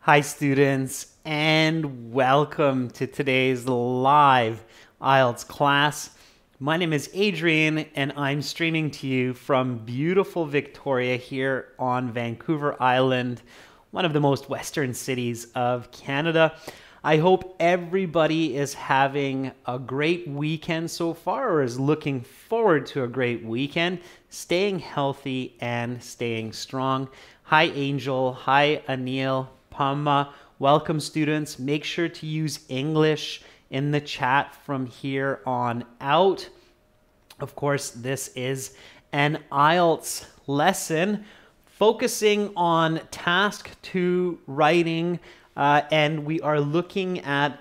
Hi students, and welcome to today's live IELTS class. My name is Adrian and I'm streaming to you from beautiful Victoria here on Vancouver Island, one of the most western cities of Canada. I hope everybody is having a great weekend so far or is looking forward to a great weekend, staying healthy and staying strong. Hi Angel, hi Anil, Pama. Welcome students. Make sure to use English in the chat from here on out. Of course, this is an IELTS lesson focusing on task 2 writing, and we are looking at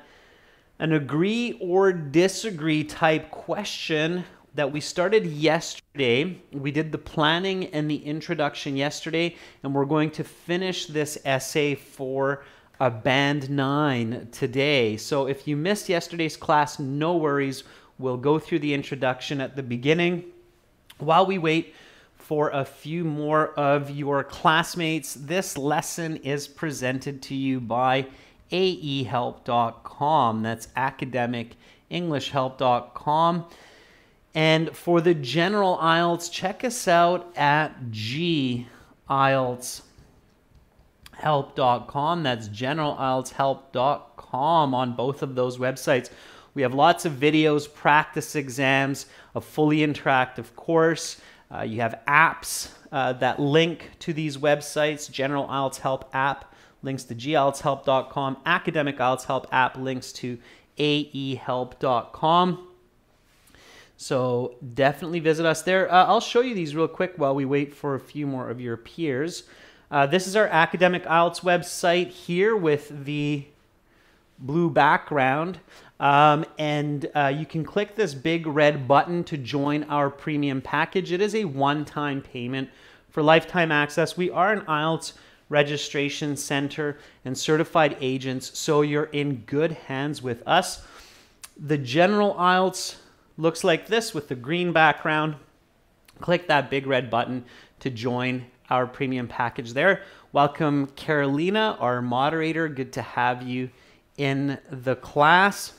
an agree or disagree type question that we started yesterday. We did the planning and the introduction yesterday, and we're going to finish this essay for a band 9 today. So if you missed yesterday's class, no worries. We'll go through the introduction at the beginning while we wait for a few more of your classmates. This lesson is presented to you by aehelp.com. That's academicenglishhelp.com. And for the general IELTS, check us out at IELTShelp.com. That's generalieltshelp.com on both of those websites. We have lots of videos, practice exams, a fully interactive course. You have apps that link to these websites. General IELTS Help app links to gieltshelp.com. Academic IELTS Help app links to aehelp.com. So definitely visit us there. I'll show you these real quick while we wait for a few more of your peers. This is our academic IELTS website here with the blue background. You can click this big red button to join our premium package. It is a one-time payment for lifetime access. We are an IELTS registration center and certified agents, so you're in good hands with us. The general IELTS looks like this with the green background. Click that big red button to join our premium package there. Welcome Carolina, our moderator. Good to have you in the class.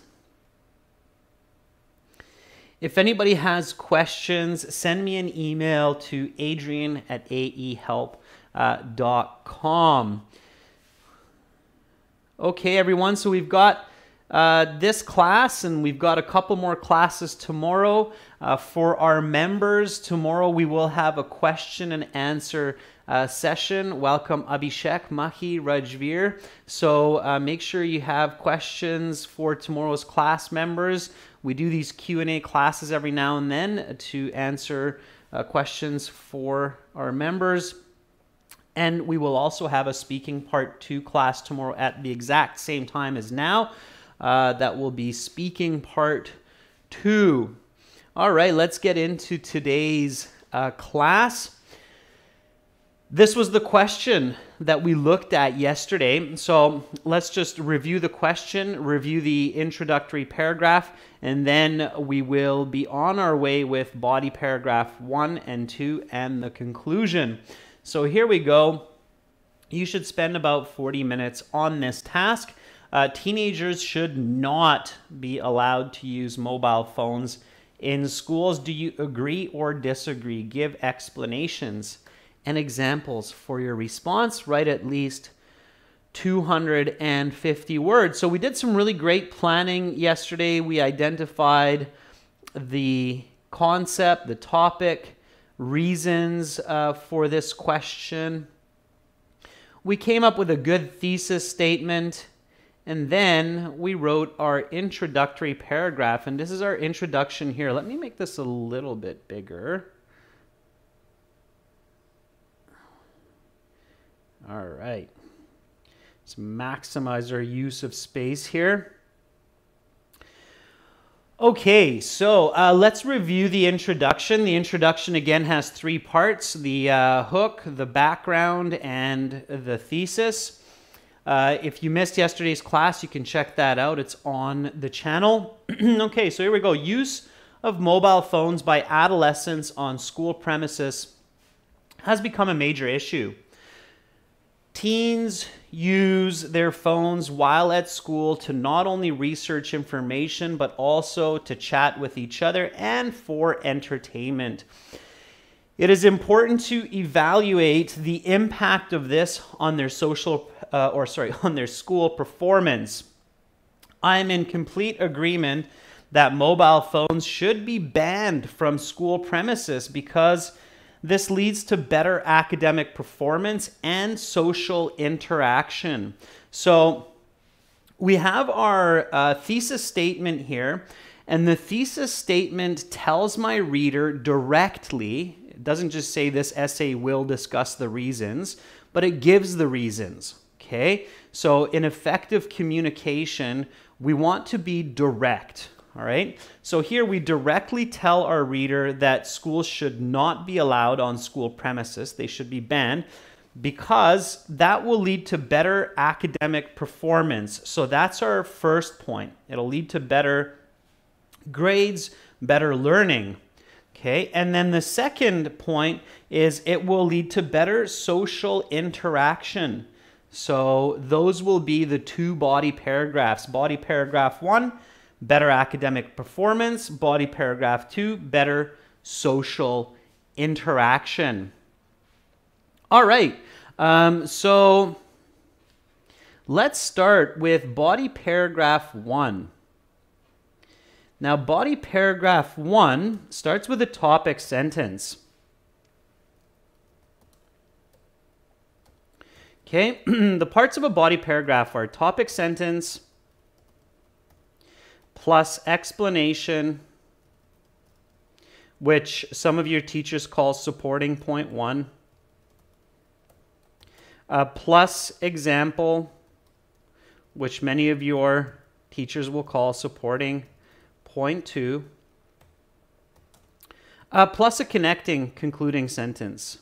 If anybody has questions, send me an email to adrian@aehelp.com. Okay, everyone, so we've got this class, and we've got a couple more classes tomorrow. For our members, tomorrow we will have a question and answer session. Welcome Abhishek, Mahi, Rajveer. So make sure you have questions for tomorrow's class members. We do these Q&A classes every now and then to answer questions for our members. And we will also have a speaking part 2 class tomorrow at the exact same time as now. That will be speaking part 2. All right, let's get into today's class. This was the question that we looked at yesterday. So let's just review the question, review the introductory paragraph, and then we will be on our way with body paragraph 1 and 2 and the conclusion. So here we go. You should spend about 40 minutes on this task. Teenagers should not be allowed to use mobile phones in schools. Do you agree or disagree? Give explanations and examples for your response. Write at least 250 words. So we did some really great planning yesterday. We identified the concept, the topic, reasons for this question. We came up with a good thesis statement. And then we wrote our introductory paragraph, and this is our introduction here. Let me make this a little bit bigger. All right. Let's maximize our use of space here. Okay, so let's review the introduction. The introduction, again, has 3 parts: the hook, the background, and the thesis. If you missed yesterday's class, you can check that out. It's on the channel. Okay, so here we go. Use of mobile phones by adolescents on school premises has become a major issue. Teens use their phones while at school to not only research information, but also to chat with each other and for entertainment. It is important to evaluate the impact of this on their on their school performance. I am in complete agreement that mobile phones should be banned from school premises because this leads to better academic performance and social interaction. So we have our thesis statement here, and the thesis statement tells my reader directly, it doesn't just say this essay will discuss the reasons, but it gives the reasons, okay? So in effective communication, we want to be direct. All right, so here we directly tell our reader that schools should not be allowed on school premises. They should be banned because that will lead to better academic performance. So that's our first point. It'll lead to better grades, better learning. Okay, and then the second point is it will lead to better social interaction. So those will be the two body paragraphs. Body paragraph 1, better academic performance. Body paragraph 2, better social interaction. All right, so let's start with body paragraph 1. Now, body paragraph 1 starts with a topic sentence. Okay, the parts of a body paragraph are topic sentence, plus explanation, which some of your teachers call supporting point 1, plus example, which many of your teachers will call supporting point 2, plus a connecting concluding sentence.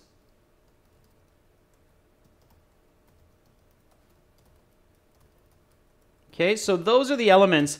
Okay, so those are the elements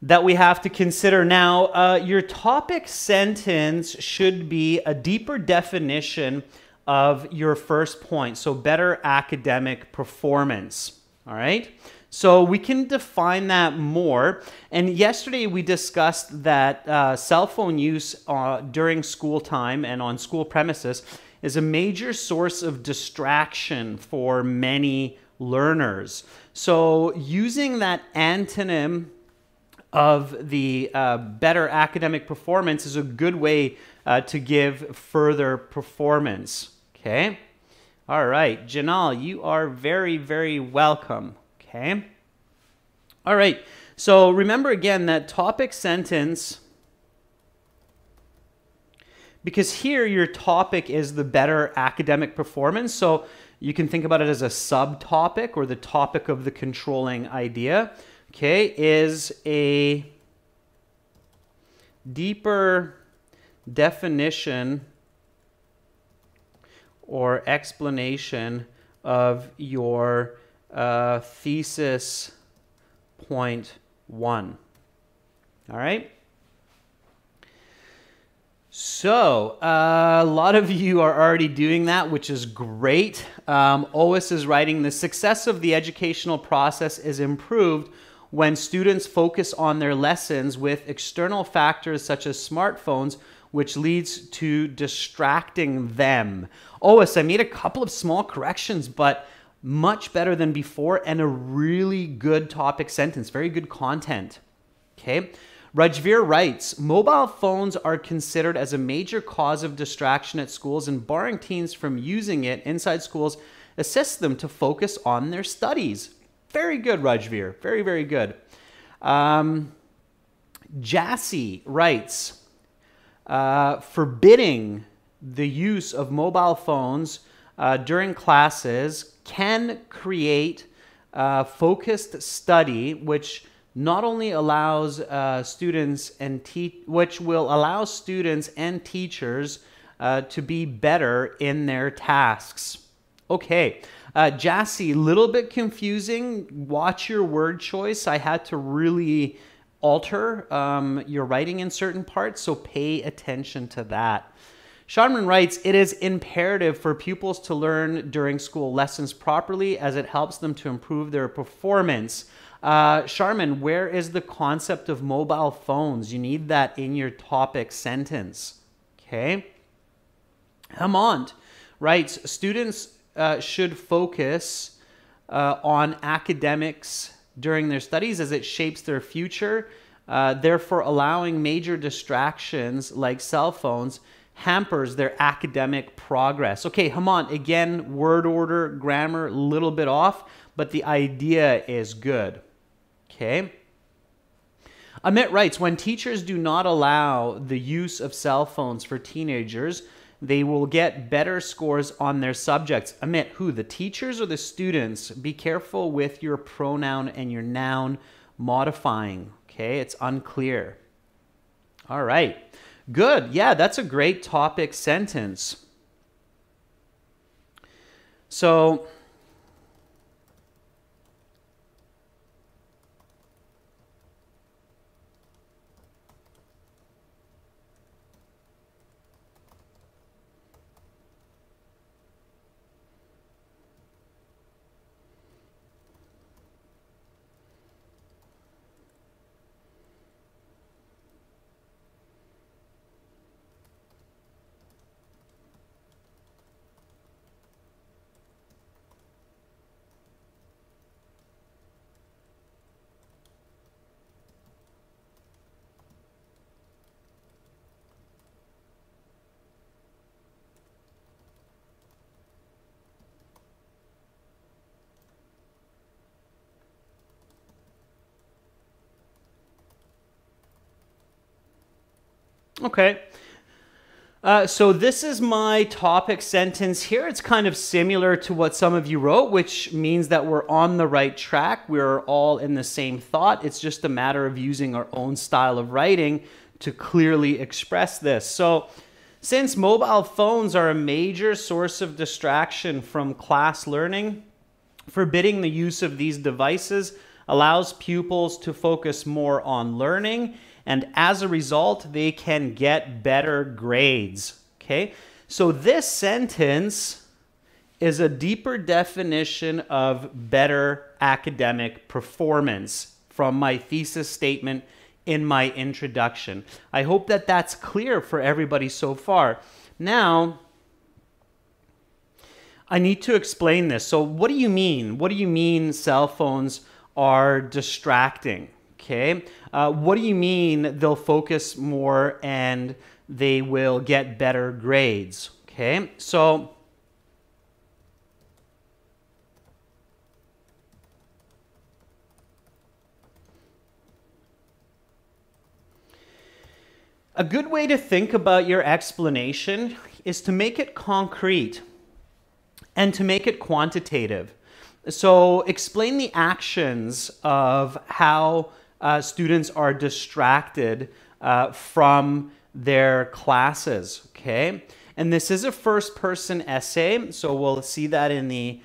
that we have to consider. Now, your topic sentence should be a deeper definition of your first point, so better academic performance, all right? So we can define that more, and yesterday we discussed that cell phone use during school time and on school premises is a major source of distraction for many learners. So using that antonym of the better academic performance is a good way to give further performance. Okay? All right, Janal, you are very, very welcome. Okay? All right, so remember again that topic sentence, because here your topic is the better academic performance, so you can think about it as a subtopic or the topic of the controlling idea. Okay, is a deeper definition or explanation of your thesis point 1. All right. So a lot of you are already doing that, which is great. OIS is writing, the success of the educational process is improved when students focus on their lessons with external factors such as smartphones, which leads to distracting them. OIS, I made a couple of small corrections, but much better than before and a really good topic sentence, very good content. Okay. Rajveer writes, mobile phones are considered as a major cause of distraction at schools, and barring teens from using it inside schools assists them to focus on their studies. Very good, Rajveer. Very, very good. Jassy writes, forbidding the use of mobile phones during classes can create focused study, which not only allows students and which will allow students and teachers to be better in their tasks. Okay, Jassy, a little bit confusing. Watch your word choice. I had to really alter your writing in certain parts, so pay attention to that. Sharman writes, it is imperative for pupils to learn during school lessons properly as it helps them to improve their performance. Sharman, where is the concept of mobile phones? You need that in your topic sentence. Okay. Hamont writes, students should focus on academics during their studies as it shapes their future. Therefore, allowing major distractions like cell phones hampers their academic progress. Okay, Hamont, again, word order, grammar, a little bit off, but the idea is good. Okay. Amit writes, when teachers do not allow the use of cell phones for teenagers, they will get better scores on their subjects. Amit, who, the teachers or the students? Be careful with your pronoun and your noun modifying. Okay, it's unclear. All right, good. Yeah, that's a great topic sentence. So, okay. So this is my topic sentence here. It's kind of similar to what some of you wrote, which means that we're on the right track. We're all in the same thought. It's just a matter of using our own style of writing to clearly express this. So since mobile phones are a major source of distraction from class learning, forbidding the use of these devices allows pupils to focus more on learning, and as a result, they can get better grades. Okay, so this sentence is a deeper definition of better academic performance from my thesis statement in my introduction. I hope that that's clear for everybody so far. Now, I need to explain this. So what do you mean? What do you mean cell phones are distracting? Okay. What do you mean they'll focus more and they will get better grades? Okay. So a good way to think about your explanation is to make it concrete and to make it quantitative. So explain the actions of how students are distracted from their classes, okay? And this is a first-person essay, so we'll see that in the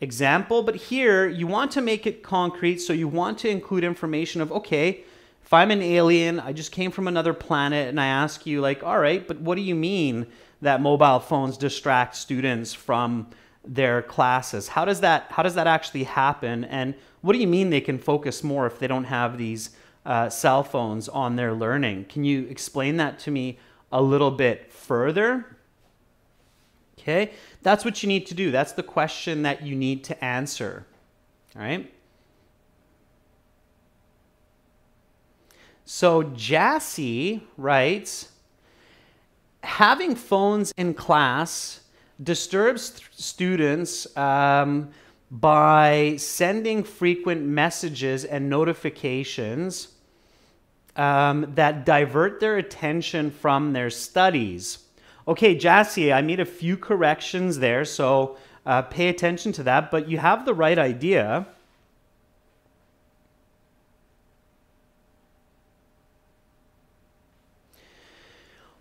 example. But here, you want to make it concrete, so you want to include information of, okay, if I'm an alien, I just came from another planet, and I ask you, like, all right, but what do you mean that mobile phones distract students from their classes? How does that actually happen? And what do you mean they can focus more if they don't have these cell phones on their learning? Can you explain that to me a little bit further? Okay, that's what you need to do. That's the question that you need to answer. All right. So Jassy writes, having phones in class disturbs students by sending frequent messages and notifications that divert their attention from their studies. Okay, Jassy, I made a few corrections there, so pay attention to that, but you have the right idea.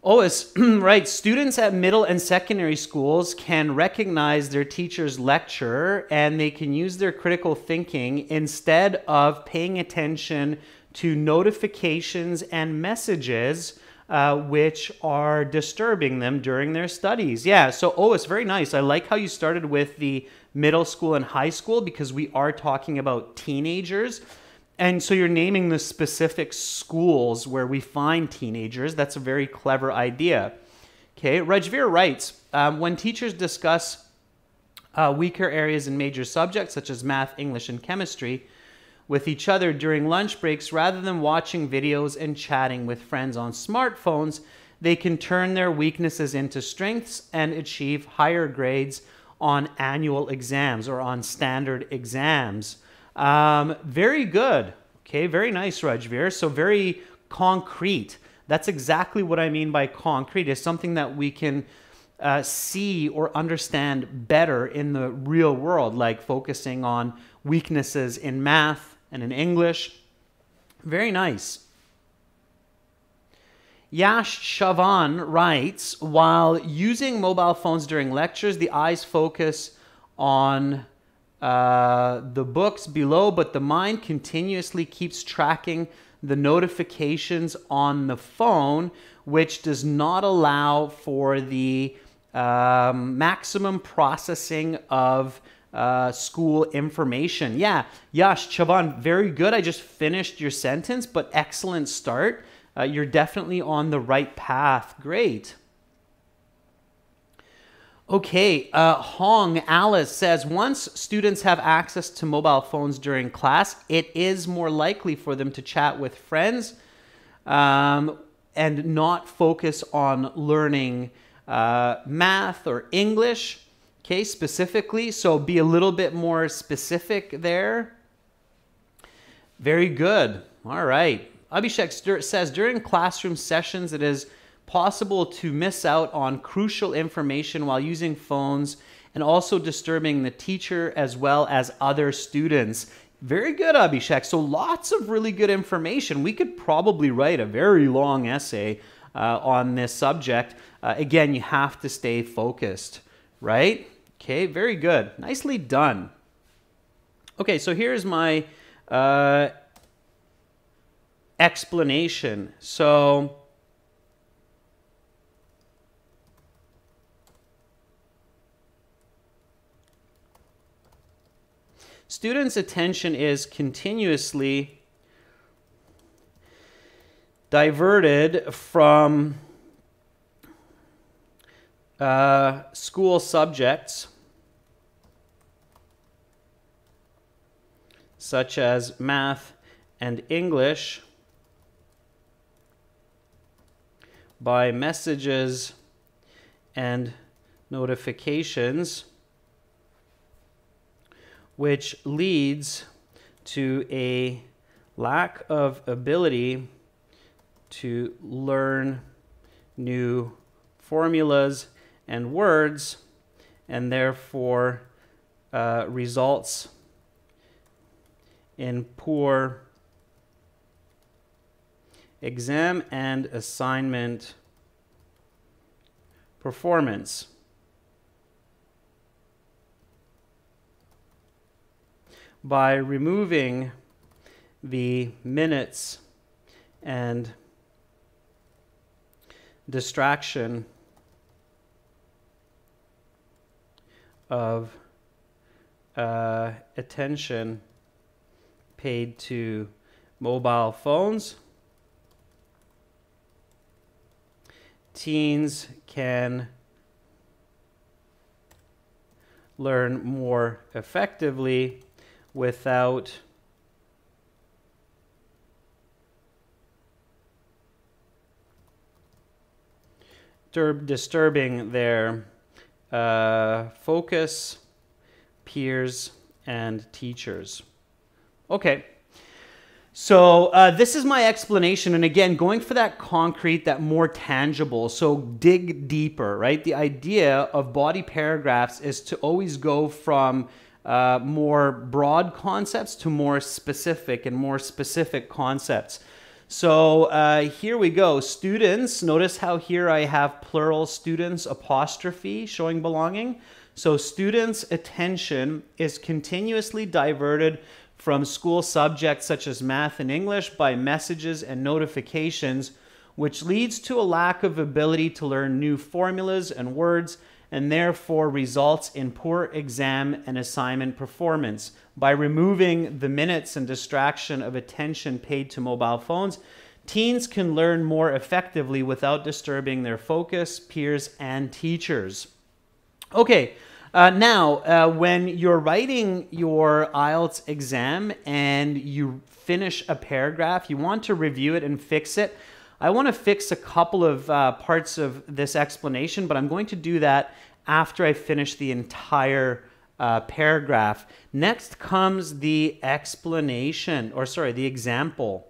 Oh, it's right. Students at middle and secondary schools can recognize their teacher's lecture and they can use their critical thinking instead of paying attention to notifications and messages which are disturbing them during their studies. Yeah, so, oh, it's very nice. I like how you started with the middle school and high school because we are talking about teenagers. And so you're naming the specific schools where we find teenagers. That's a very clever idea. Okay, Rajveer writes, when teachers discuss weaker areas in major subjects such as math, English, and chemistry with each other during lunch breaks, rather than watching videos and chatting with friends on smartphones, they can turn their weaknesses into strengths and achieve higher grades on annual exams or on standard exams. Very good. Okay, very nice, Rajveer. So very concrete. That's exactly what I mean by concrete. It's something that we can see or understand better in the real world, like focusing on weaknesses in math and in English. Very nice. Yash Shavan writes, while using mobile phones during lectures, the eyes focus on the books below, but the mind continuously keeps tracking the notifications on the phone, which does not allow for the maximum processing of school information. Yeah, Yash, Chavan, very good. I just finished your sentence, but excellent start. You're definitely on the right path. Great. Okay, Hong Alice says, once students have access to mobile phones during class, it is more likely for them to chat with friends and not focus on learning math or English, okay, specifically. So be a little bit more specific there. Very good. All right. Abhishek says, during classroom sessions, it is possible to miss out on crucial information while using phones and also disturbing the teacher as well as other students. Very good, Abhishek. So lots of really good information. We could probably write a very long essay on this subject. Again, you have to stay focused, right? Okay, very good. Nicely done. Okay, so here's my explanation. So students' attention is continuously diverted from school subjects such as math and English by messages and notifications, which leads to a lack of ability to learn new formulas and words, and therefore results in poor exam and assignment performance. By removing the minutes and distraction of attention paid to mobile phones, teens can learn more effectively without disturbing their focus, peers, and teachers. Okay, so this is my explanation, and again, going for that concrete, that more tangible, so dig deeper, right? The idea of body paragraphs is to always go from more broad concepts to more specific and more specific concepts. So here we go. Students, notice how here I have plural students apostrophe showing belonging. So students' attention is continuously diverted from school subjects such as math and English by messages and notifications, which leads to a lack of ability to learn new formulas and words, and therefore results in poor exam and assignment performance. By removing the minutes and distraction of attention paid to mobile phones, teens can learn more effectively without disturbing their focus, peers, and teachers. Okay, now when you're writing your IELTS exam and you finish a paragraph, you want to review it and fix it. I want to fix a couple of parts of this explanation, but I'm going to do that after I finish the entire paragraph. Next comes the explanation, or sorry, the example.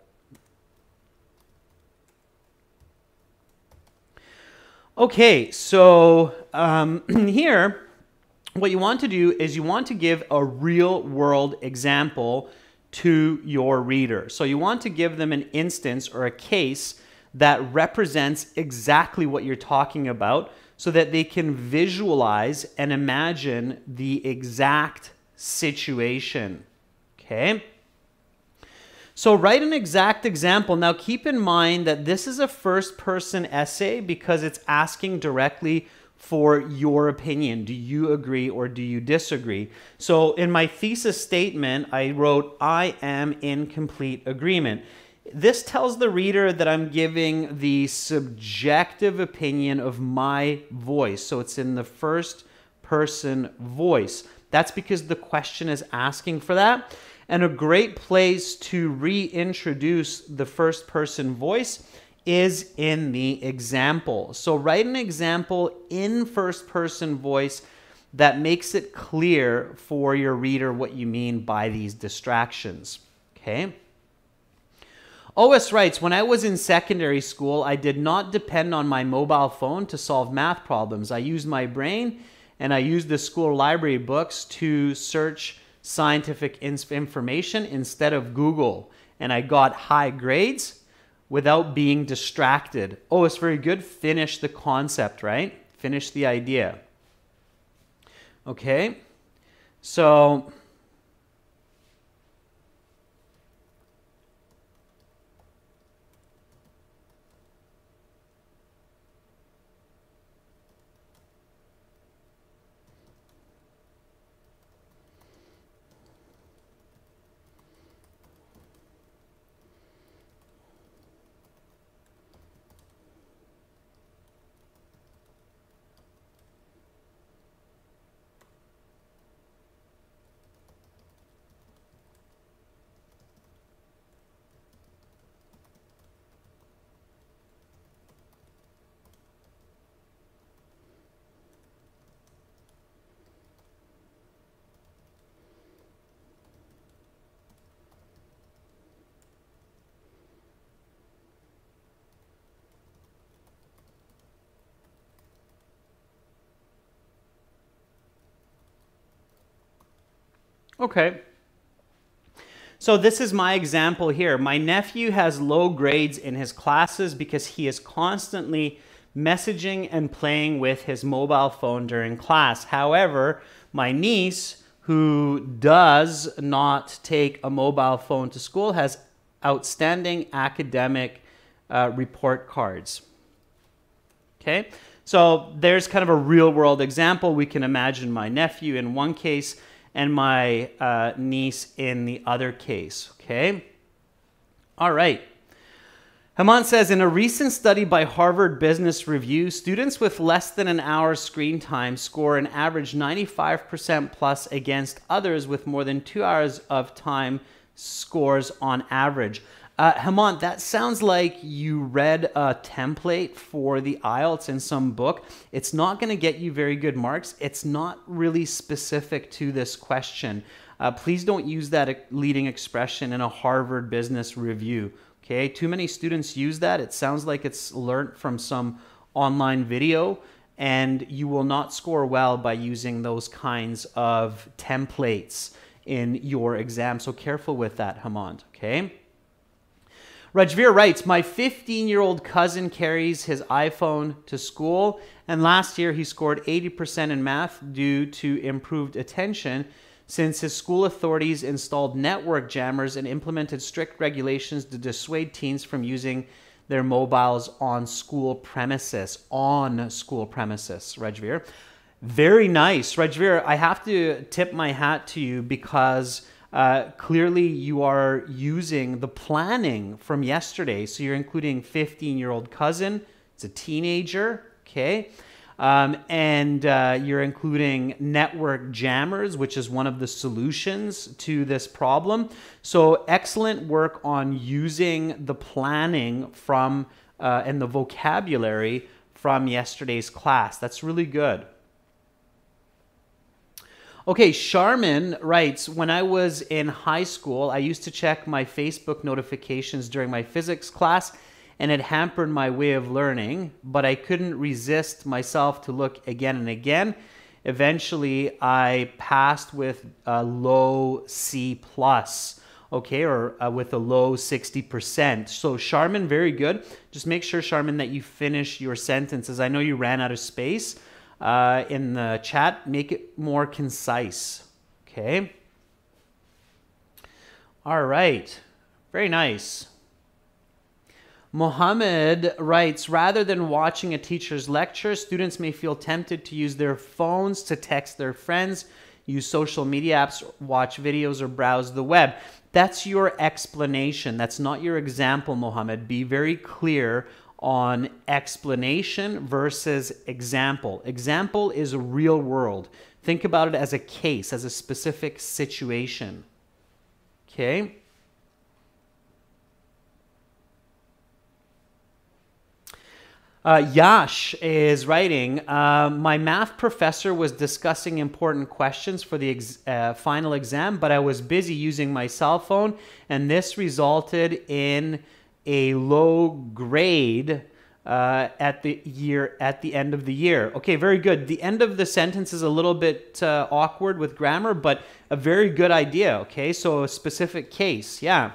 Okay, so here, what you want to do is you want to give a real world example to your reader. So you want to give them an instance or a case that represents exactly what you're talking about so that they can visualize and imagine the exact situation. Okay? So write an exact example. Now keep in mind that this is a first-person essay because it's asking directly for your opinion. Do you agree or do you disagree? So in my thesis statement, I wrote, I am in complete agreement. This tells the reader that I'm giving the subjective opinion of my voice. So it's in the first-person voice. That's because the question is asking for that. And a great place to reintroduce the first-person voice is in the example. So write an example in first-person voice that makes it clear for your reader what you mean by these distractions. Okay? OS writes, when I was in secondary school, I did not depend on my mobile phone to solve math problems. I used my brain and I used the school library books to search scientific information instead of Google. And I got high grades without being distracted. Oh, it's very good. Finish the concept, right? Finish the idea. Okay. So okay. So this is my example here. My nephew has low grades in his classes because he is constantly messaging and playing with his mobile phone during class. However, my niece, who does not take a mobile phone to school, has outstanding academic report cards. Okay, so there's kind of a real world example. We can imagine my nephew in one case and my niece in the other case, okay? All right. Hemant says, in a recent study by Harvard Business Review, students with less than an hour screen time score an average 95% plus against others with more than 2 hours of time scores on average. Hemant, that sounds like you read a template for the IELTS in some book. It's not going to get you very good marks. It's not really specific to this question. Please don't use that leading expression in a Harvard Business Review. Okay, too many students use that. It sounds like it's learnt from some online video, and you will not score well by using those kinds of templates in your exam. So careful with that, Hemant, okay? Rajveer writes, my 15-year-old cousin carries his iPhone to school, and last year he scored 80% in math due to improved attention since his school authorities installed network jammers and implemented strict regulations to dissuade teens from using their mobiles on school premises. On school premises, Rajveer. Very nice, Rajveer. I have to tip my hat to you because clearly you are using the planning from yesterday. So you're including 15-year-old cousin. It's a teenager, okay? And you're including network jammers, which is one of the solutions to this problem. So excellent work on using the planning from and the vocabulary from yesterday's class. That's really good. Okay, Charmin writes, when I was in high school, I used to check my Facebook notifications during my physics class, and it hampered my way of learning, but I couldn't resist myself to look again and again. Eventually, I passed with a low C+, okay, or with a low 60%. So Charmin, very good. Just make sure, Charmin, that you finish your sentences. I know you ran out of space in the chat. Make it more concise, okay? All right, very nice. Mohammed writes, rather than watching a teacher's lecture, students may feel tempted to use their phones to text their friends, use social media apps, watch videos, or browse the web. That's your explanation. That's not your example, Mohammed. Be very clear on explanation versus example. Example is a real world. Think about it as a case, as a specific situation. Okay? Yash is writing, my math professor was discussing important questions for the final exam, but I was busy using my cell phone, and this resulted in a low grade at the end of the year. Okay, very good. The end of the sentence is a little bit awkward with grammar, but a very good idea. Okay, so a specific case. Yeah.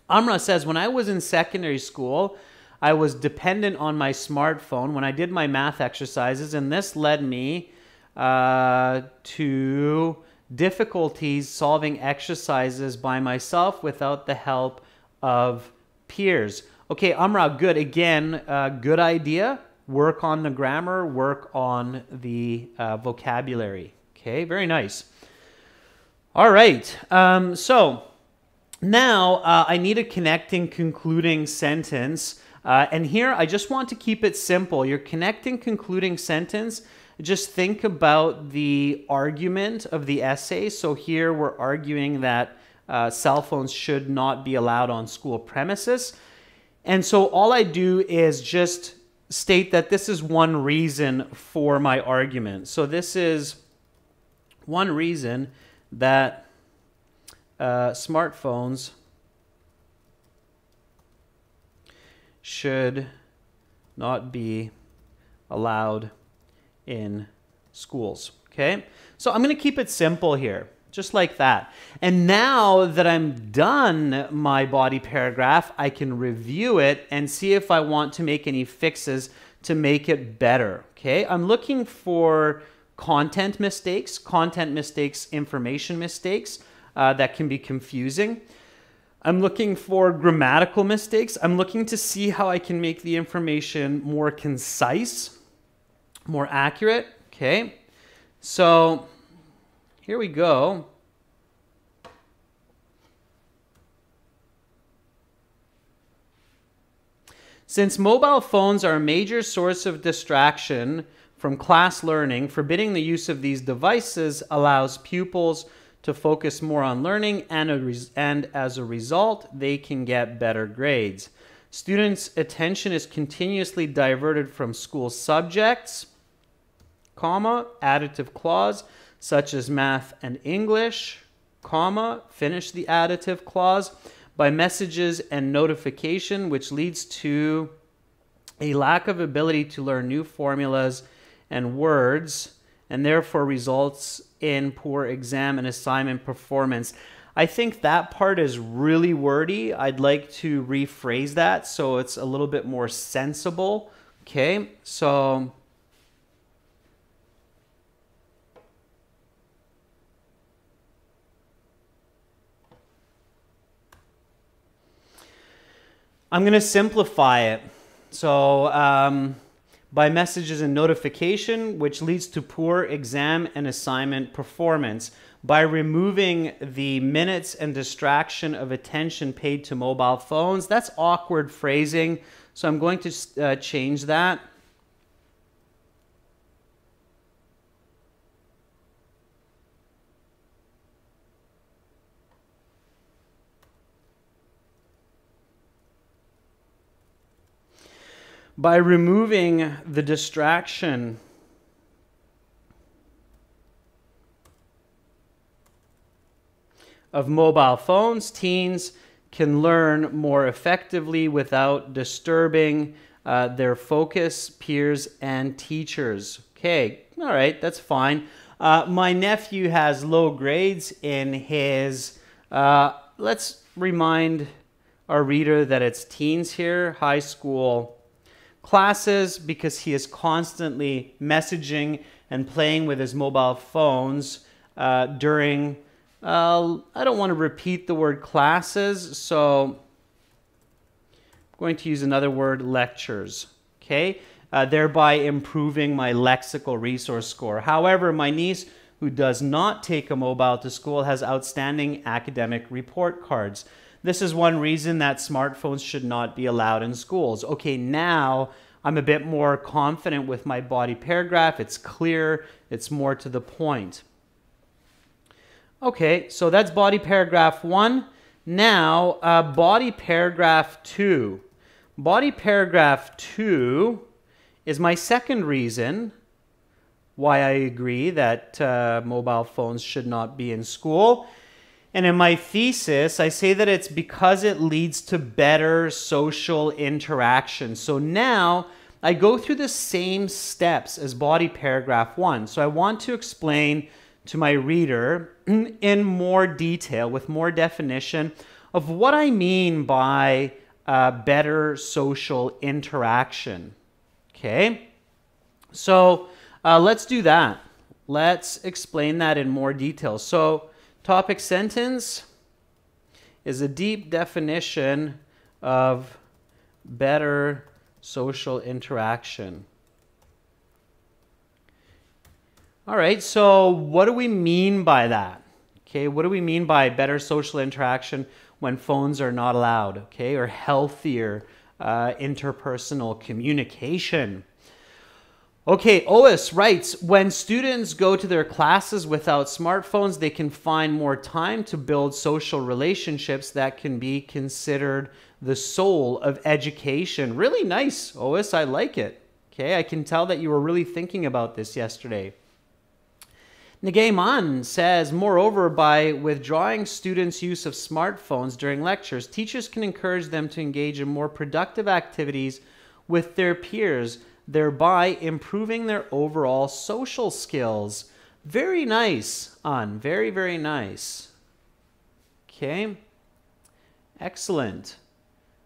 Amra says, when I was in secondary school, I was dependent on my smartphone when I did my math exercises, and this led me to difficulties solving exercises by myself without the help of peers. Okay, Amra, good. Again, good idea. Work on the grammar, work on the vocabulary. Okay, very nice. All right, so now I need a connecting, concluding sentence. And here, I just want to keep it simple. Your connecting, concluding sentence, just think about the argument of the essay. So here, we're arguing that cell phones should not be allowed on school premises. And so all I do is just state that this is one reason for my argument. So this is one reason that smartphones should not be allowed in schools, okay? So I'm going to keep it simple here, just like that. And now that I'm done my body paragraph, I can review it and see if I want to make any fixes to make it better, okay? I'm looking for content mistakes, information mistakes that can be confusing. I'm looking for grammatical mistakes. I'm looking to see how I can make the information more concise, more accurate, okay? So here we go. Since mobile phones are a major source of distraction from class learning, forbidding the use of these devices allows pupils to focus more on learning, and as a result, they can get better grades. Students' attention is continuously diverted from school subjects, comma, additive clause, such as math and English, comma, finish the additive clause, by messages and notification, which leads to a lack of ability to learn new formulas and words, and therefore results in poor exam and assignment performance. I think that part is really wordy. I'd like to rephrase that so it's a little bit more sensible. Okay, so I'm going to simplify it. So by messages and notification, which leads to poor exam and assignment performance. By removing the minutes and distraction of attention paid to mobile phones. That's awkward phrasing, so I'm going to change that. By removing the distraction of mobile phones, teens can learn more effectively without disturbing their focus, peers, and teachers. Okay, all right, that's fine. My nephew has low grades in his, let's remind our reader that it's teens here, high school classes, because he is constantly messaging and playing with his mobile phones during I don't want to repeat the word classes, so I'm going to use another word, lectures, okay? Thereby improving my lexical resource score. However, my niece, who does not take a mobile to school, has outstanding academic report cards. This is one reason that smartphones should not be allowed in schools. Okay, now I'm a bit more confident with my body paragraph. It's clear, it's more to the point. Okay, so that's body paragraph 1. Now, body paragraph 2. Body paragraph 2 is my second reason why I agree that mobile phones should not be in school. And in my thesis, I say that it's because it leads to better social interaction. So now I go through the same steps as body paragraph 1. So I want to explain to my reader in more detail, with more definition, of what I mean by better social interaction. Okay, so let's do that. Let's explain that in more detail. So topic sentence is a deep definition of better social interaction. All right, so what do we mean by that? Okay, what do we mean by better social interaction when phones are not allowed? Okay, or healthier interpersonal communication. Okay, Ois writes, when students go to their classes without smartphones, they can find more time to build social relationships that can be considered the soul of education. Really nice, Ois, I like it. Okay, I can tell that you were really thinking about this yesterday. Nagayman says, moreover, by withdrawing students' use of smartphones during lectures, teachers can encourage them to engage in more productive activities with their peers, thereby improving their overall social skills. Very nice, An. Very, very nice. Okay. Excellent.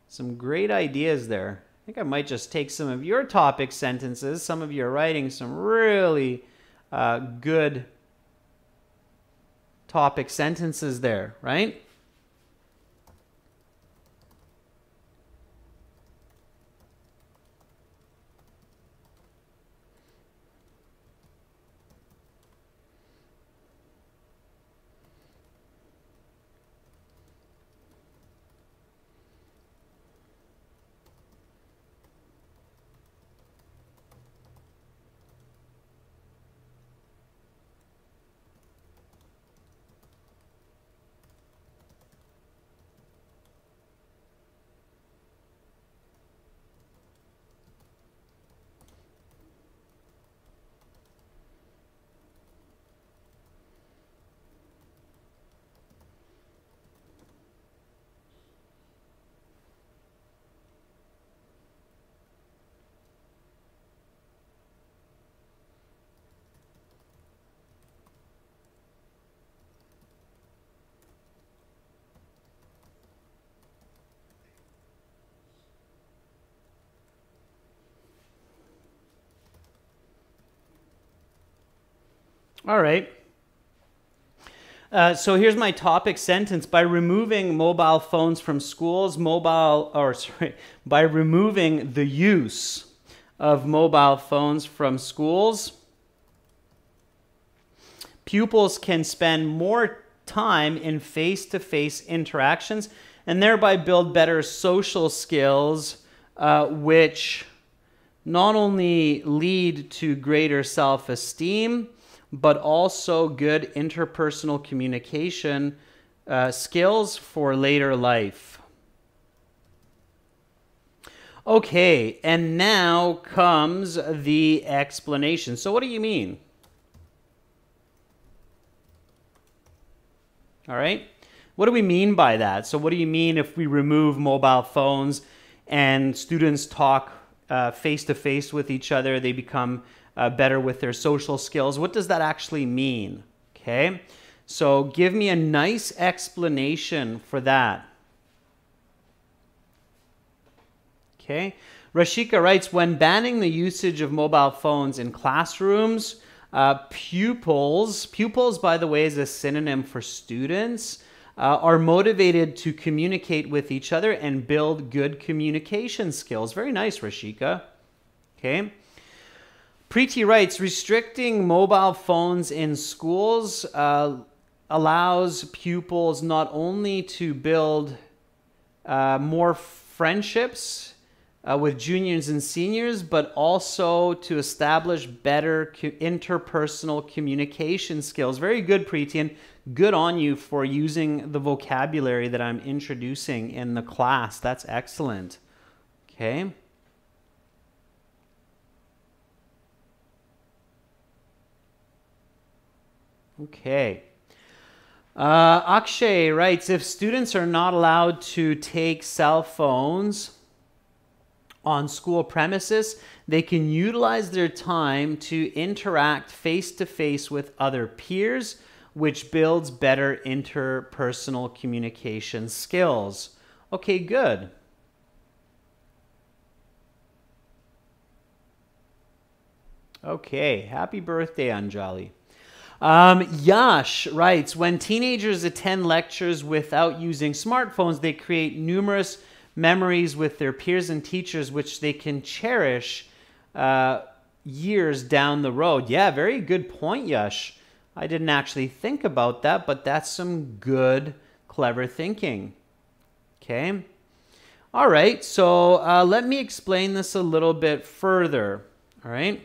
Some great ideas there. I think I might just take some of your topic sentences. Some of you are writing some really good topic sentences there, right? All right. So here's my topic sentence. By removing mobile phones from schools, by removing the use of mobile phones from schools, pupils can spend more time in face-to-face interactions and thereby build better social skills, which not only lead to greater self-esteem, but also good interpersonal communication skills for later life. Okay, and now comes the explanation. So what do you mean? All right, what do we mean by that? So what do you mean if we remove mobile phones and students talk face-to-face with each other, they become better with their social skills? What does that actually mean? Okay, so give me a nice explanation for that. Okay, Rashika writes, when banning the usage of mobile phones in classrooms, pupils, by the way, is a synonym for students, are motivated to communicate with each other and build good communication skills. Very nice, Rashika. Okay. Preeti writes, restricting mobile phones in schools allows pupils not only to build more friendships with juniors and seniors, but also to establish better interpersonal communication skills. Very good, Preeti, and good on you for using the vocabulary that I'm introducing in the class. That's excellent. Okay. Okay. Akshay writes, if students are not allowed to take cell phones on school premises, they can utilize their time to interact face-to-face with other peers, which builds better interpersonal communication skills. Okay, good. Okay, happy birthday, Anjali. Yash writes, when teenagers attend lectures without using smartphones, they create numerous memories with their peers and teachers, which they can cherish years down the road. Yeah, very good point, Yash. I didn't actually think about that, but that's some good, clever thinking. Okay. All right, so let me explain this a little bit further. All right.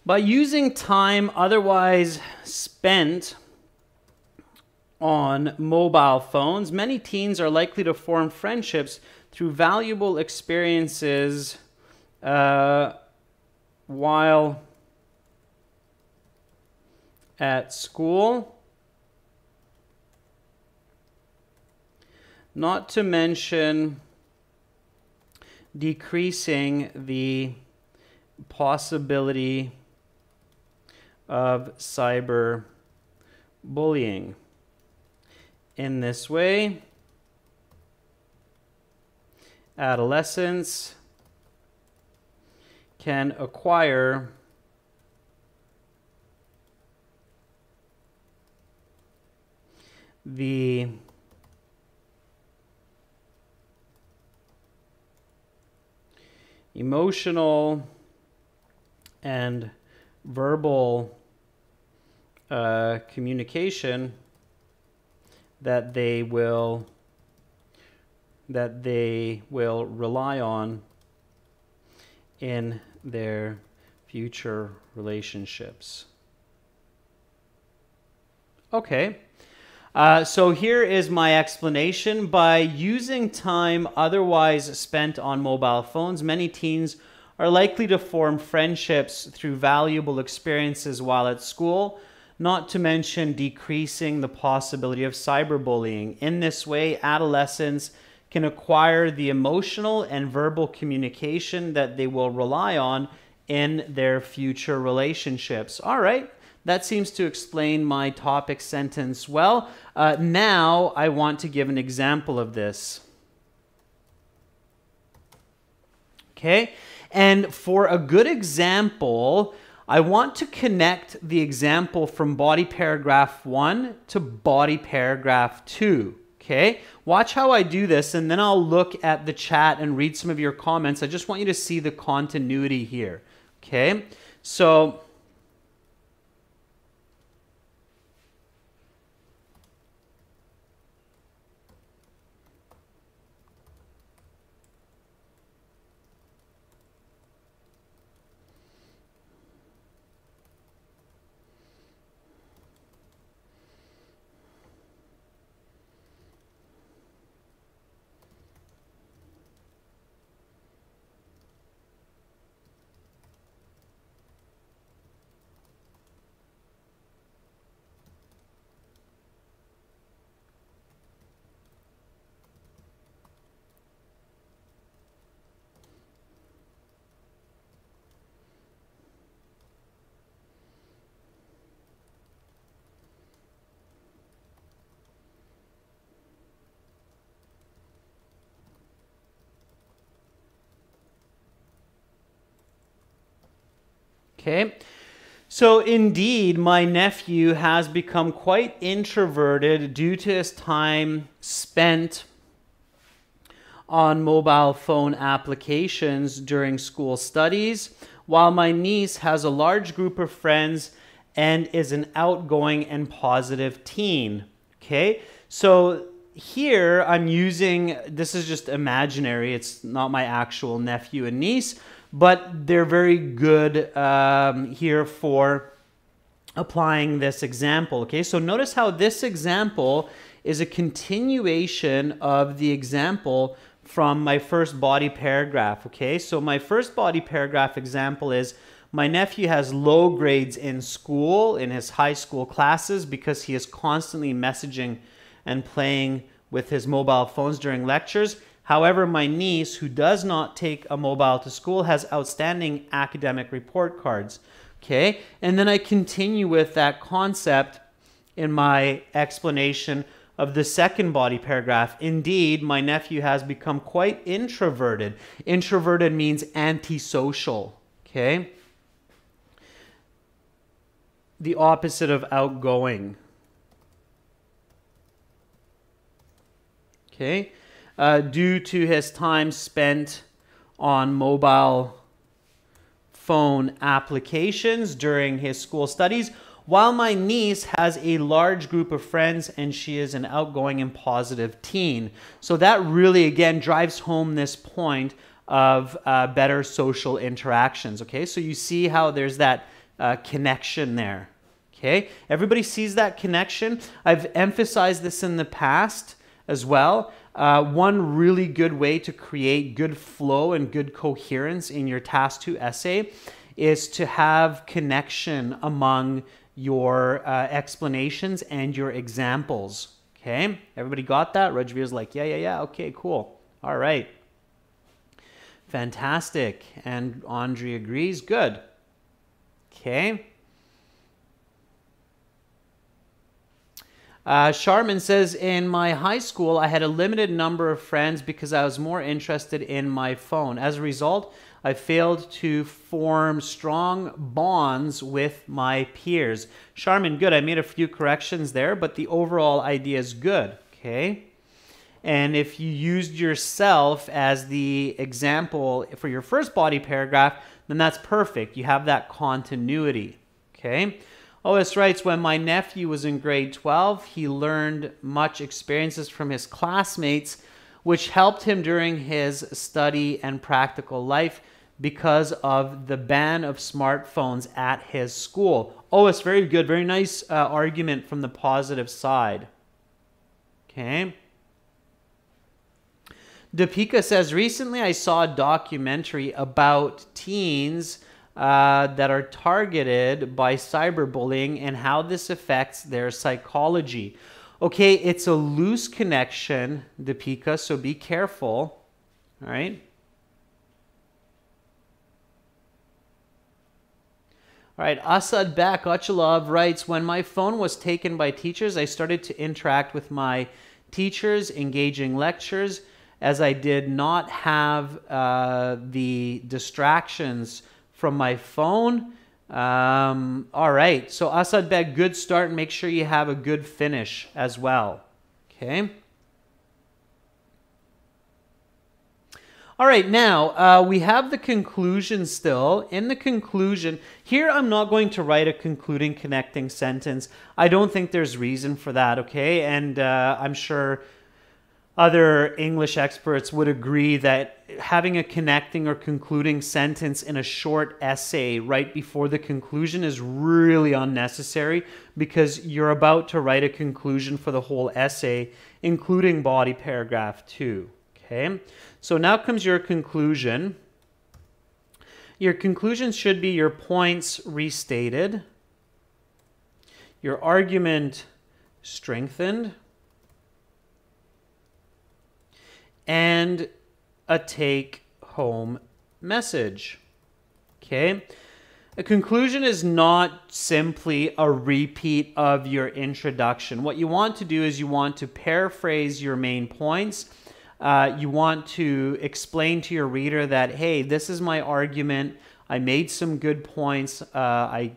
By using time otherwise spent on mobile phones, many teens are likely to form friendships through valuable experiences while at school, not to mention decreasing the possibility of cyberbullying. In this way, adolescents can acquire the emotional and verbal communication that they will rely on in their future relationships. Okay. So here is my explanation. By using time otherwise spent on mobile phones, many teens are likely to form friendships through valuable experiences while at school, not to mention decreasing the possibility of cyberbullying. In this way, adolescents can acquire the emotional and verbal communication that they will rely on in their future relationships. All right, that seems to explain my topic sentence well. Now I want to give an example of this. Okay, and for a good example, I want to connect the example from body paragraph 1 to body paragraph 2. Okay, watch how I do this, and then I'll look at the chat and read some of your comments. I just want you to see the continuity here. Okay, so okay, so indeed, my nephew has become quite introverted due to his time spent on mobile phone applications during school studies, while my niece has a large group of friends and is an outgoing and positive teen. Okay, so here I'm using, this is just imaginary, it's not my actual nephew and niece, but they're very good here for applying this example. Okay, so notice how this example is a continuation of the example from my first body paragraph. Okay, so my first body paragraph example is, my nephew has low grades in school, in his high school classes, because he is constantly messaging and playing with his mobile phones during lectures. However, my niece, who does not take a mobile to school, has outstanding academic report cards. Okay, and then I continue with that concept in my explanation of the second body paragraph. Indeed, my nephew has become quite introverted. Introverted means antisocial. Okay, the opposite of outgoing. Okay. Due to his time spent on mobile phone applications during his school studies, while my niece has a large group of friends and she is an outgoing and positive teen. So that really, again, drives home this point of better social interactions. Okay, so you see how there's that connection there. Okay, everybody sees that connection. I've emphasized this in the past as well. One really good way to create good flow and good coherence in your Task 2 essay is to have connection among your explanations and your examples. Okay, everybody got that? Rajveer's like, yeah, okay, cool. All right. Fantastic. And Andre agrees, good. Okay. Sharman says, in my high school, I had a limited number of friends because I was more interested in my phone. As a result, I failed to form strong bonds with my peers. Sharman, good. I made a few corrections there, but the overall idea is good. Okay. And if you used yourself as the example for your first body paragraph, then that's perfect. You have that continuity. Okay. Otis writes, when my nephew was in grade 12, he learned much experiences from his classmates, which helped him during his study and practical life. because of the ban of smartphones at his school. Oh, it's very good. Very nice argument from the positive side. Okay. Deepika says, recently I saw a documentary about teens that are targeted by cyberbullying and how this affects their psychology. Okay, it's a loose connection, Deepika, so be careful. All right. All right, Asad Bak Achalov writes, when my phone was taken by teachers, I started to interact with my teachers, engaging lectures, as I did not have the distractions from my phone. All right, so Asad Bek, good start, and make sure you have a good finish as well. Okay. All right, now we have the conclusion still. In the conclusion, here I'm not going to write a concluding connecting sentence. I don't think there's reason for that, okay? And I'm sure other English experts would agree that having a connecting or concluding sentence in a short essay right before the conclusion is really unnecessary, because you're about to write a conclusion for the whole essay, including body paragraph 2. Okay, so now comes your conclusion. Your conclusion should be your points restated, your argument strengthened, and a take-home message. Okay, a conclusion is not simply a repeat of your introduction. What you want to do is you want to paraphrase your main points. You want to explain to your reader that, hey, this is my argument. I made some good points. I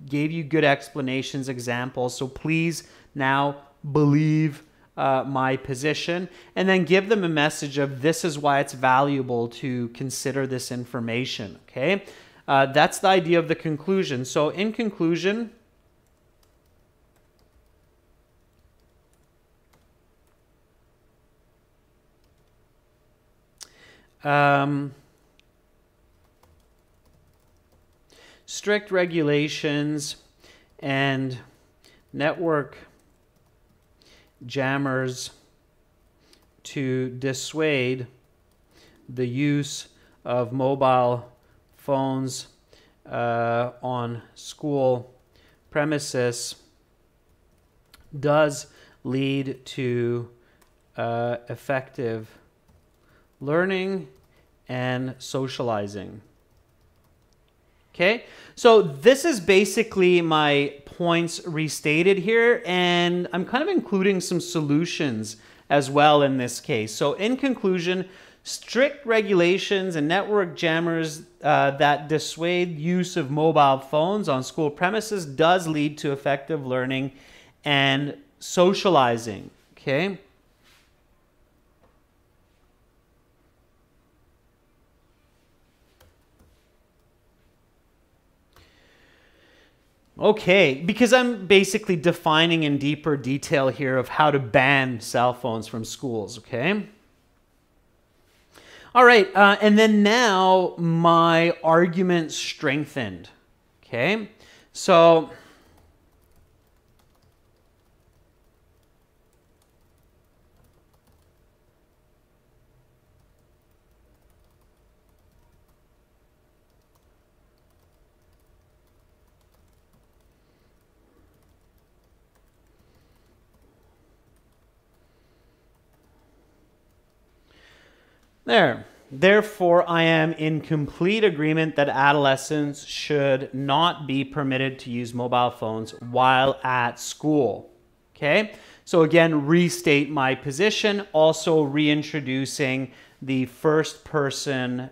gave you good explanations, examples. So please now believe my position, and then give them a message of this is why it's valuable to consider this information. Okay, that's the idea of the conclusion. So in conclusion, strict regulations and network jammers to dissuade the use of mobile phones on school premises does lead to effective learning and socializing. Okay, so this is basically my points restated here, and I'm kind of including some solutions as well in this case. So in conclusion, strict regulations and network jammers that dissuade use of mobile phones on school premises does lead to effective learning and socializing. Okay. Okay, because I'm basically defining in deeper detail here of how to ban cell phones from schools, okay? All right, and then now my argument strengthened, okay? So there. Therefore, I am in complete agreement that adolescents should not be permitted to use mobile phones while at school. Okay? So again, restate my position, also reintroducing the first person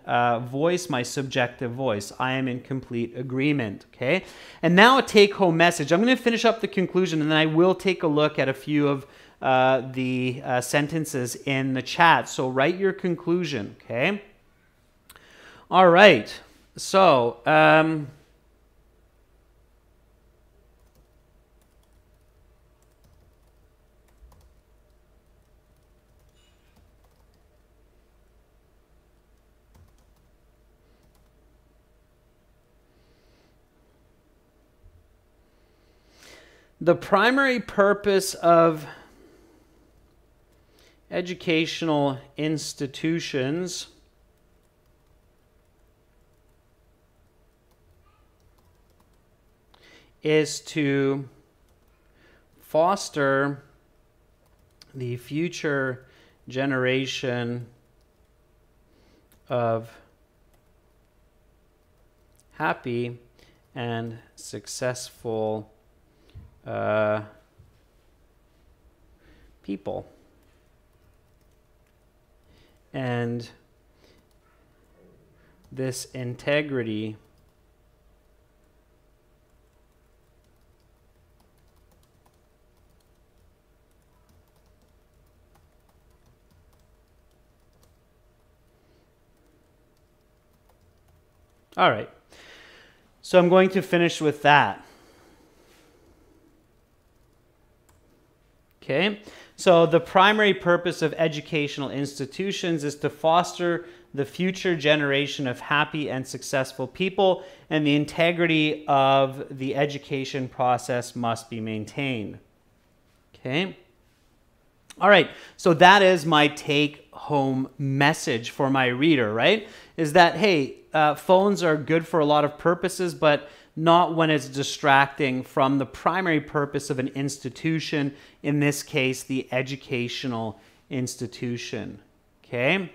voice, my subjective voice. I am in complete agreement. Okay? And now a take-home message. I'm going to finish up the conclusion, and then I will take a look at a few of the sentences in the chat. So write your conclusion, okay? All right. So, The primary purpose of educational institutions is to foster the future generation of happy and successful people. And this integrity all right. So I'm going to finish with that. Okay. So the primary purpose of educational institutions is to foster the future generation of happy and successful people, and the integrity of the education process must be maintained. Okay. All right. So that is my take-home message for my reader, right? Is that, hey, phones are good for a lot of purposes, but not when it's distracting from the primary purpose of an institution, in this case, the educational institution. Okay?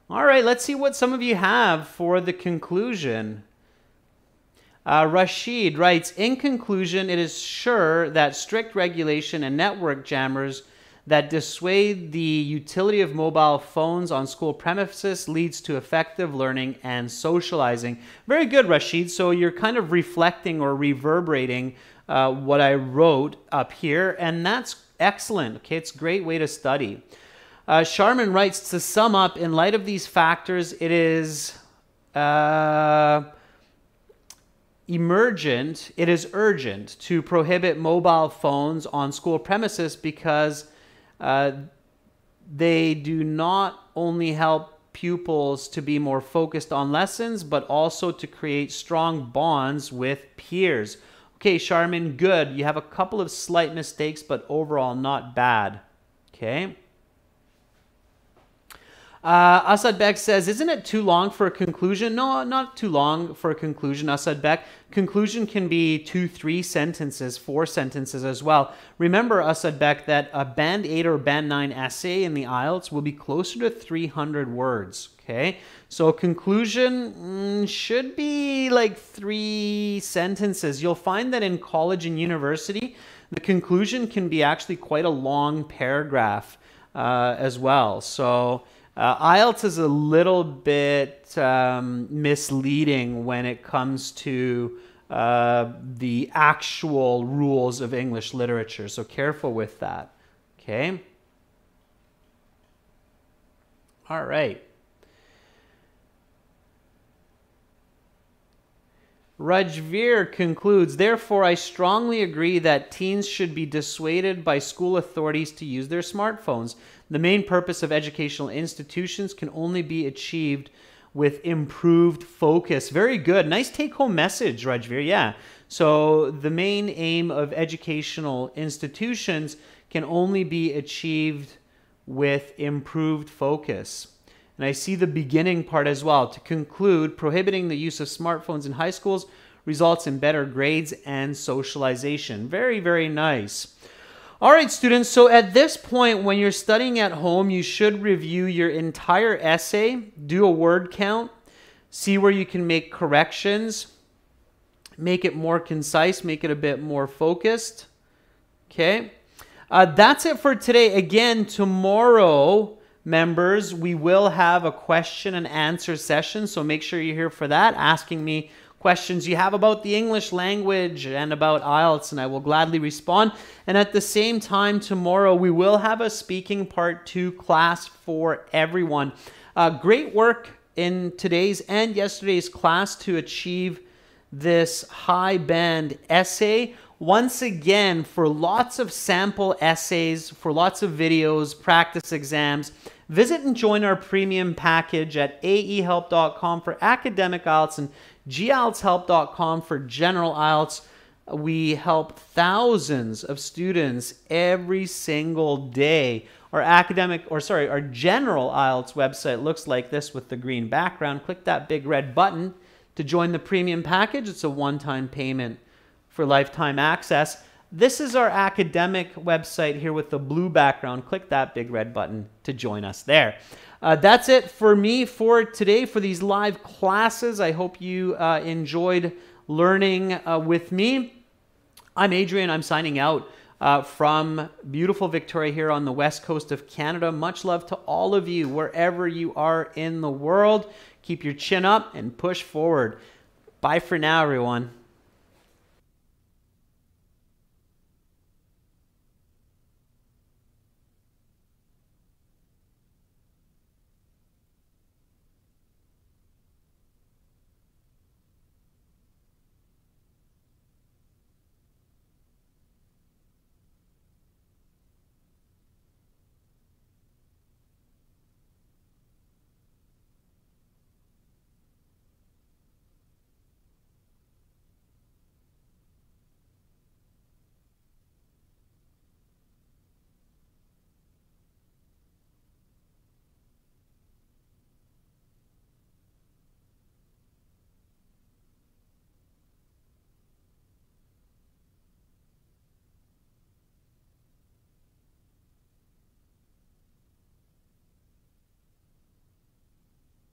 All right, let's see what some of you have for the conclusion. Rashid writes, in conclusion, it is sure that strict regulation and network jammers that dissuade the utility of mobile phones on school premises leads to effective learning and socializing. Very good, Rashid. So you're kind of reflecting or reverberating what I wrote up here, and that's excellent. Okay, it's a great way to study. Sharman writes, to sum up, in light of these factors, it is urgent to prohibit mobile phones on school premises because they do not only help pupils to be more focused on lessons, but also to create strong bonds with peers. Okay, Sharman, good. You have a couple of slight mistakes, but overall not bad. Okay. Asad Bek says, isn't it too long for a conclusion? No, not too long for a conclusion, Asad Bek. Conclusion can be 2-3 sentences, 4 sentences as well. Remember, Asad Bek, that a Band 8 or Band 9 essay in the IELTS will be closer to 300 words, okay? So a conclusion should be like 3 sentences. You'll find that in college and university, the conclusion can be actually quite a long paragraph as well. So IELTS is a little bit misleading when it comes to the actual rules of English literature. So careful with that. Okay. All right. Rajveer concludes, therefore, I strongly agree that teens should be dissuaded by school authorities to use their smartphones. The main purpose of educational institutions can only be achieved with improved focus. Very good. Nice take-home message, Rajveer. Yeah. So the main aim of educational institutions can only be achieved with improved focus. And I see the beginning part as well. To conclude, prohibiting the use of smartphones in high schools results in better grades and socialization. Very, very nice. All right, students. So at this point, when you're studying at home, you should review your entire essay, do a word count, see where you can make corrections, make it more concise, make it a bit more focused. Okay. That's it for today. Again, tomorrow, members, we will have a question and answer session, so make sure you're here for that, asking me questions you have about the English language and about IELTS, and I will gladly respond. And at the same time, tomorrow we will have a speaking part 2 class for everyone. Great work in today's and yesterday's class to achieve this high band essay. Once again, for lots of sample essays, for lots of videos, practice exams, visit and join our premium package at aehelp.com for academic IELTS and gieltshelp.com for general IELTS. We help thousands of students every single day. Our our general IELTS website looks like this with the green background. Click that big red button to join the premium package. It's a one-time payment for lifetime access. This is our academic website here with the blue background. Click that big red button to join us there. That's it for me for today for these live classes. I hope you enjoyed learning with me. I'm Adrian. I'm signing out from beautiful Victoria here on the west coast of Canada. Much love to all of you wherever you are in the world. Keep your chin up and push forward. Bye for now, everyone.